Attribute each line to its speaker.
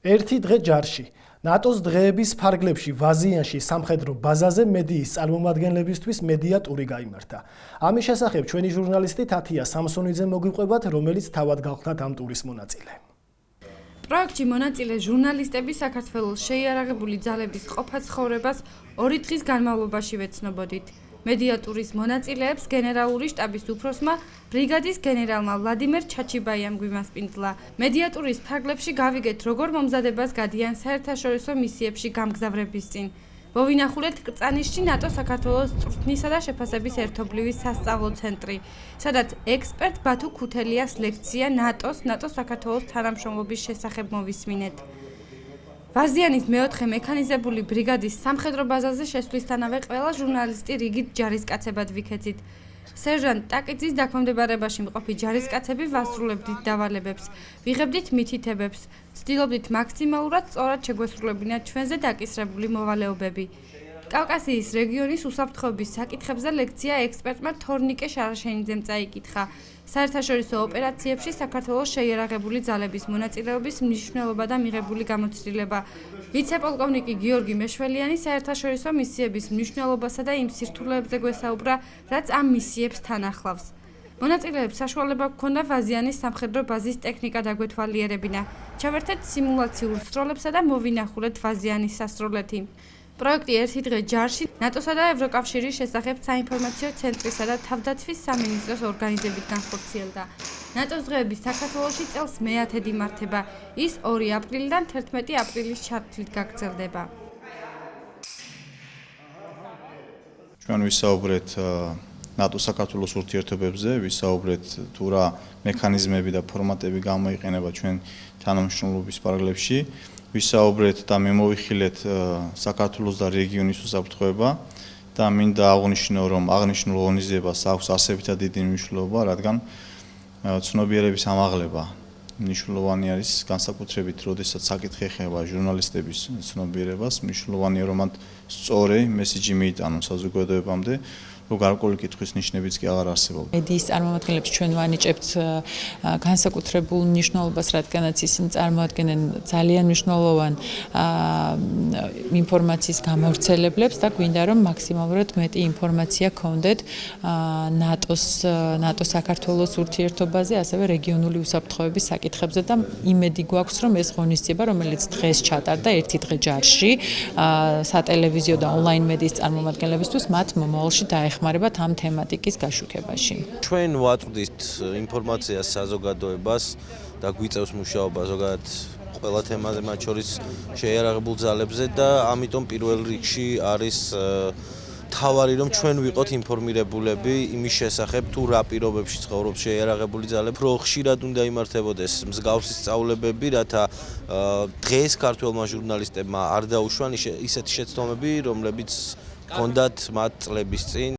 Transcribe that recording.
Speaker 1: ერთი დღე ჯარში. ნატოს დღეების ფარგლებში ვაზიანში სამხედრო ბაზაზე მედიის წარმომადგენლებისთვის მედია ტური გაიმართა. ამის შესახებ ჩვენი ჟურნალისტი თათია სამსონიძე მოგვიყვებათ, რომელიც თავად გავხდათ ამ ტურის მონაწილე.
Speaker 2: პროექტში მონაწილე ჟურნალისტები საქართველოს შეიარაღებული ძალების ყოფა ცხოვრებას 2 დღის განმავლობაში ვეცნობოდით. მედია ტურის მონაწილეებს გენერალური შტაბის უფროსმა ბრიგადის გენერალმა ვლადიმერ ჩაჩიბაიამ გვიმასპინძლა. მედია ტურის ფარგლებში გავიგეთ, როგორ მომზადებას გადიან საერთაშორისო მისიებში გამგზავრების წინ. მოვინახულეთ კრწანისში ნატო საქართველოს წვრთნისა და შეფასების ერთობლივი სასწავლო ცენტრი, სადაც ექსპერტ ბათუ ქუთელიას ლექცია ნატო საქართველოს თანამშრომლობის შესახებ მოვისმინეთ. ვაზიანის მეოთხე მექანიზებული ბრიგადის სამხედრო ბაზაზე შესვლისთანავე ყველა ჟურნალისტი რიგით ჯარისკაცებად ვიქეცით. სერჟანტ ტაკიძის დაქვემდებარებაში მყოფი ჯარისკაცები ვასრულებდით დავალებებს, ვიღებდით მითითებებს, ვცდილობდით მაქსიმალურად სწორად შეგვესრულებინათ ჩვენზე დაკისრებული მოვალეობები. კავკასიის რეგიონის უსაფრთხოების საკითხებზე ლექცია ექსპერტმა თორნიკე შარაშენიძემ წაიკითხა. საერთაშორისო ოპერაციებში საქართველოს შეიარაღებული ძალების მონაწილეობის მნიშვნელობა და მიღებული გამოცდილება. ვიცე-პოლკოვნიკი გიორგი მეშველიანი საერთაშორისო მისიების მნიშვნელობასა და იმ სირთულეებზე გვესაუბრა, რაც ამ მისიებს თან ახლავს. მონაწილეებს საშუალება ჰქონდა ვაზიანის სამხედრო ბაზის ტექნიკა დაგვეთვალიერებინა. ჩავერთეთ სიმულაციურ სროლებსა და მოვინახულეთ ვაზიანის სასროლეთი. პროექტი ერთი დღე ჯარში ნატოსა და ევროკავშირის შესახებ საინფორმაციო ცენტრისა და თავდაცვის სამინისტროს ორგანიზებით განხორციელდა. ნატოს დღეები საქართველოში წელს მე-10 იმართება. ის 2 აპრილიდან 11 აპრილის ჩათვლით გაგრძელდება.
Speaker 3: ჩვენ ვისაუბრეთ ნატო-საქართველოს ურთიერთობებზე, ვისაუბრეთ თუ რა მექანიზმები და ფორმატები გამოიყენება ჩვენ თანამშრომლობის პარალელებში. ვისაუბრეთ და მემოვიხილეთ საქართველოს და რეგიონის უსაფრთხოება და მინდა აღვნიშნო, რომ აღნიშნულ ღონისძიებას აქვს ასევითად დიდი მნიშვნელობა, რადგან ცნობიერების ამაღლება მნიშვნელოვანი არის განსაკუთრებით, როდესაც საკითხი ეხება ჟურნალისტების ცნობიერებას, მნიშვნელოვანია, რომ მათ სწორი მესიჯი მიიტანონ საზოგადოებამდე, რომ გარკვეული კითხვის ნიშნებიც კი აღარ არსებობს.
Speaker 4: მედიის წარმომადგენლებს ჩვენ ვანიჭებთ განსაკუთრებულ მნიშვნელობას, რადგანაც ისინი წარმოადგენენ ძალიან მნიშვნელოვან ინფორმაციის გამავრცელებლებს და გვინდა რომ მაქსიმალურად მეტი ინფორმაცია გქონდეთ ნატო-საქართველოს ურთიერთობაზე, ასევე რეგიონული უსაფრთხოების საკითხებზე და იმედი გვაქვს, რომ ეს ღონისძიება, რომელიც დღეს ჩატარდა ერთი დღე ჯარში, სატელევიზიო და ონლაინ მედიის წარმომადგენლებისთვის მათ მომავალში დაეხმარებათ ამ თემატიკის გაშუქებაში.
Speaker 5: ჩვენ ვაწვდით ინფორმაციას საზოგადოებას და გვიწევს მუშაობა ზოგადად ყველა თემაზე, მათ შორის შეიარაღებულ ძალებზე და ამიტომ პირველ რიგში არის თავარი, რომ ჩვენ ვიყოთ ინფორმირებულები იმის შესახებ, თუ რა პირობებში ცხოვრობს შეიარაღებული ძალები, რო ხშირად უნდა იმართებოდეს მსგავსი სწავლებები, რათა დღეს ქართველმა ჟურნალისტებმა არ დაუშვან ისეთი შეცდომები, რომლებიც ჰქონდათ მათ წლების წინ.